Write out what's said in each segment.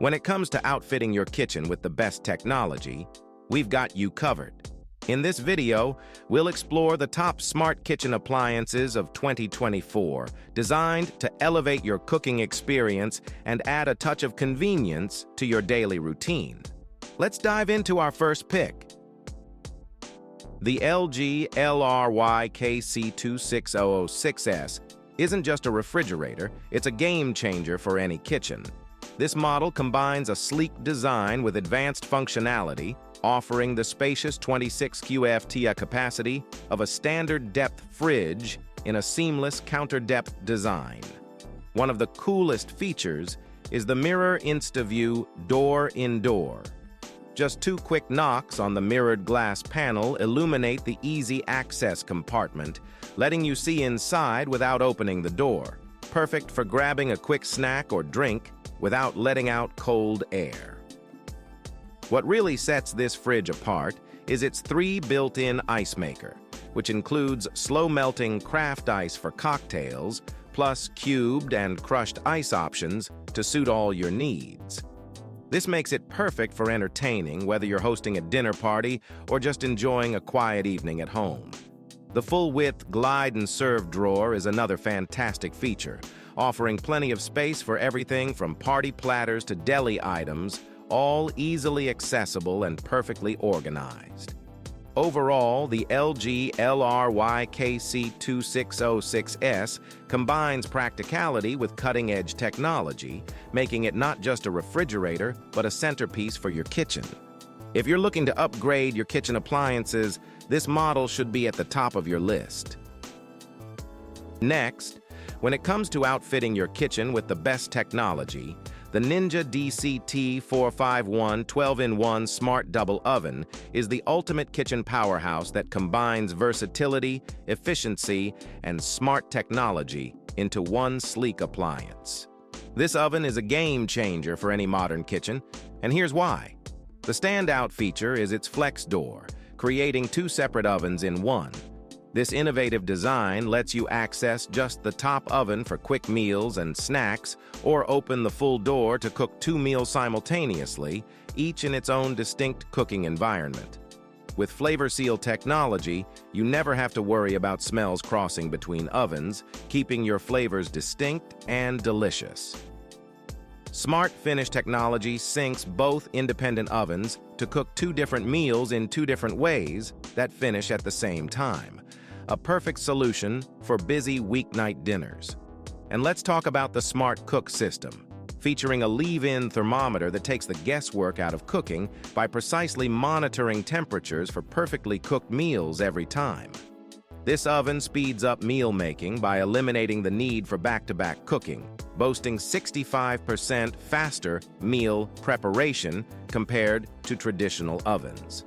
When it comes to outfitting your kitchen with the best technology, we've got you covered. In this video, we'll explore the top smart kitchen appliances of 2024, designed to elevate your cooking experience and add a touch of convenience to your daily routine. Let's dive into our first pick. The LG LRYKC2606S isn't just a refrigerator, it's a game changer for any kitchen. This model combines a sleek design with advanced functionality, offering the spacious 26QFT capacity of a standard depth fridge in a seamless counter-depth design. One of the coolest features is the Mirror InstaView Door-in-Door. Just two quick knocks on the mirrored glass panel illuminate the easy access compartment, letting you see inside without opening the door. Perfect for grabbing a quick snack or drink without letting out cold air. What really sets this fridge apart is its 3 built-in ice maker, which includes slow-melting craft ice for cocktails, plus cubed and crushed ice options to suit all your needs. This makes it perfect for entertaining, whether you're hosting a dinner party or just enjoying a quiet evening at home. The full-width glide and serve drawer is another fantastic feature, offering plenty of space for everything from party platters to deli items, all easily accessible and perfectly organized. Overall, the LG LRYKC2606S combines practicality with cutting-edge technology, making it not just a refrigerator, but a centerpiece for your kitchen. If you're looking to upgrade your kitchen appliances, this model should be at the top of your list. Next, when it comes to outfitting your kitchen with the best technology, the Ninja DCT451 12-in-1 Smart Double Oven is the ultimate kitchen powerhouse that combines versatility, efficiency, and smart technology into one sleek appliance. This oven is a game changer for any modern kitchen, and here's why. The standout feature is its flex door, creating 2 separate ovens in one. This innovative design lets you access just the top oven for quick meals and snacks, or open the full door to cook 2 meals simultaneously, each in its own distinct cooking environment. With Flavor Seal technology, you never have to worry about smells crossing between ovens, keeping your flavors distinct and delicious. Smart Finish technology syncs both independent ovens to cook 2 different meals in 2 different ways that finish at the same time. A perfect solution for busy weeknight dinners. And let's talk about the Smart Cook system, featuring a leave-in thermometer that takes the guesswork out of cooking by precisely monitoring temperatures for perfectly cooked meals every time. This oven speeds up meal making by eliminating the need for back-to-back cooking, boasting 65% faster meal preparation compared to traditional ovens.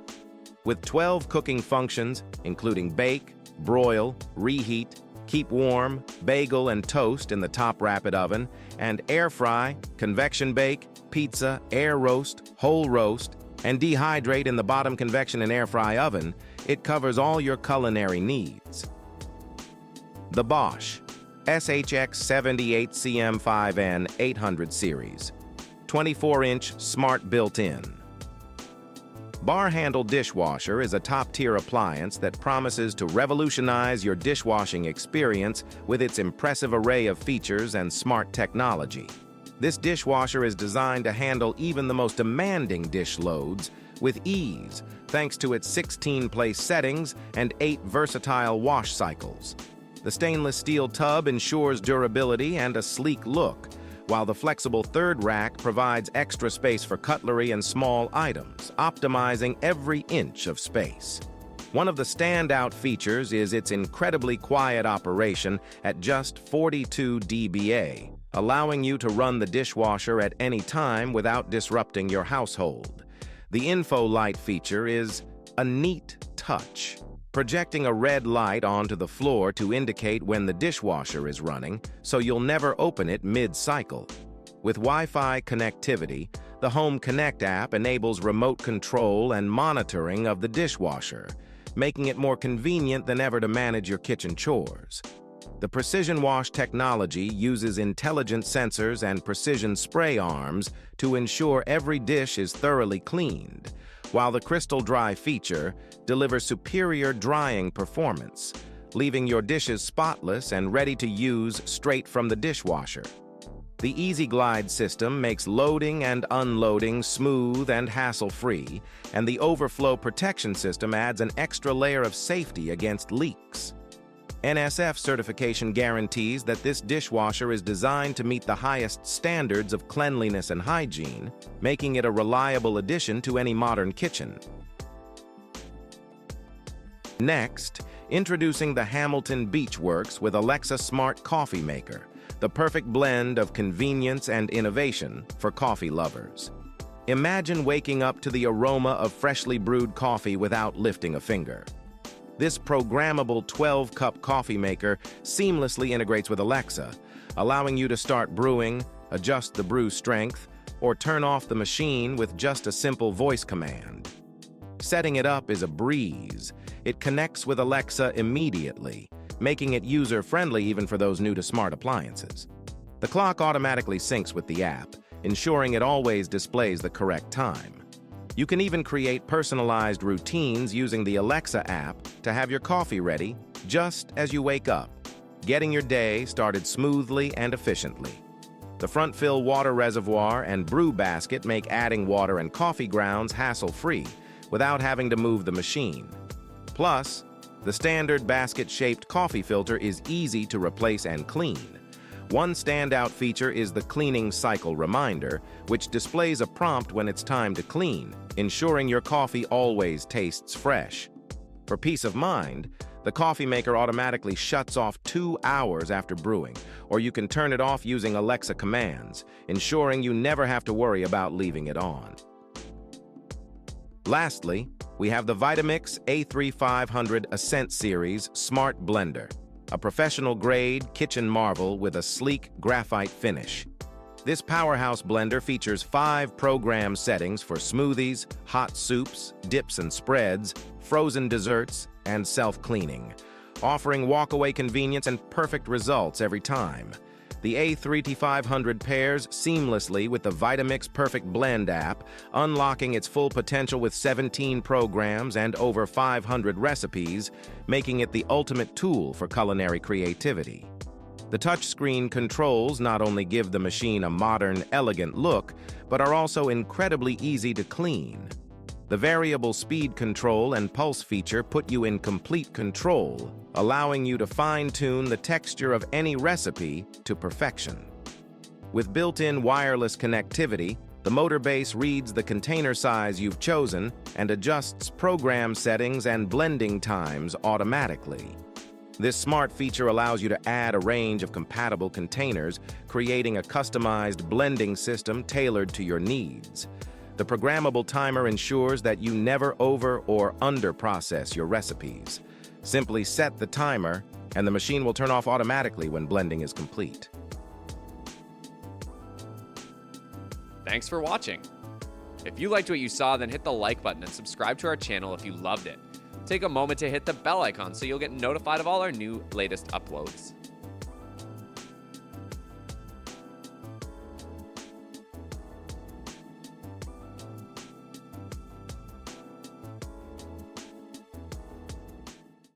With 12 cooking functions, including bake, broil, reheat, keep warm, bagel and toast in the top rapid oven, and air fry, convection bake, pizza, air roast, whole roast, and dehydrate in the bottom convection and air fry oven, it covers all your culinary needs. The Bosch SHX78CM5N 800 series, 24-inch smart built-in. Bar-handle dishwasher is a top-tier appliance that promises to revolutionize your dishwashing experience with its impressive array of features and smart technology. This dishwasher is designed to handle even the most demanding dish loads with ease, thanks to its 16-place settings and 8 versatile wash cycles. The stainless steel tub ensures durability and a sleek look, while the flexible third rack provides extra space for cutlery and small items, optimizing every inch of space. One of the standout features is its incredibly quiet operation at just 42 dBA, allowing you to run the dishwasher at any time without disrupting your household. The info light feature is a neat touch, projecting a red light onto the floor to indicate when the dishwasher is running, so you'll never open it mid-cycle. With Wi-Fi connectivity, the Home Connect app enables remote control and monitoring of the dishwasher, making it more convenient than ever to manage your kitchen chores. The precision wash technology uses intelligent sensors and precision spray arms to ensure every dish is thoroughly cleaned, while the crystal dry feature delivers superior drying performance, leaving your dishes spotless and ready to use straight from the dishwasher. The Easy Glide system makes loading and unloading smooth and hassle-free, and the overflow protection system adds an extra layer of safety against leaks. NSF certification guarantees that this dishwasher is designed to meet the highest standards of cleanliness and hygiene, making it a reliable addition to any modern kitchen. Next, introducing the Hamilton Beechworks with Alexa Smart Coffee Maker, the perfect blend of convenience and innovation for coffee lovers. Imagine waking up to the aroma of freshly brewed coffee without lifting a finger. This programmable 12-cup coffee maker seamlessly integrates with Alexa, allowing you to start brewing, adjust the brew strength, or turn off the machine with just a simple voice command. Setting it up is a breeze. It connects with Alexa immediately, making it user-friendly even for those new to smart appliances. The clock automatically syncs with the app, ensuring it always displays the correct time. You can even create personalized routines using the Alexa app to have your coffee ready just as you wake up, getting your day started smoothly and efficiently. The front-fill water reservoir and brew basket make adding water and coffee grounds hassle-free without having to move the machine. Plus, the standard basket-shaped coffee filter is easy to replace and clean. One standout feature is the cleaning cycle reminder, which displays a prompt when it's time to clean, ensuring your coffee always tastes fresh. For peace of mind, the coffee maker automatically shuts off 2 hours after brewing, or you can turn it off using Alexa commands, ensuring you never have to worry about leaving it on. Lastly, we have the Vitamix A3500 Ascent Series Smart Blender, a professional-grade kitchen marvel with a sleek graphite finish. This powerhouse blender features 5 program settings for smoothies, hot soups, dips and spreads, frozen desserts, and self-cleaning, offering walk-away convenience and perfect results every time. The A3500 pairs seamlessly with the Vitamix Perfect Blend app, unlocking its full potential with 17 programs and over 500 recipes, making it the ultimate tool for culinary creativity. The touchscreen controls not only give the machine a modern, elegant look, but are also incredibly easy to clean. The variable speed control and pulse feature put you in complete control, allowing you to fine-tune the texture of any recipe to perfection. With built-in wireless connectivity, the motor base reads the container size you've chosen and adjusts program settings and blending times automatically. This smart feature allows you to add a range of compatible containers, creating a customized blending system tailored to your needs. The programmable timer ensures that you never over or under process your recipes. Simply set the timer, and the machine will turn off automatically when blending is complete. Thanks for watching. If you liked what you saw, then hit the like button and subscribe to our channel if you loved it. Take a moment to hit the bell icon so you'll get notified of all our latest uploads.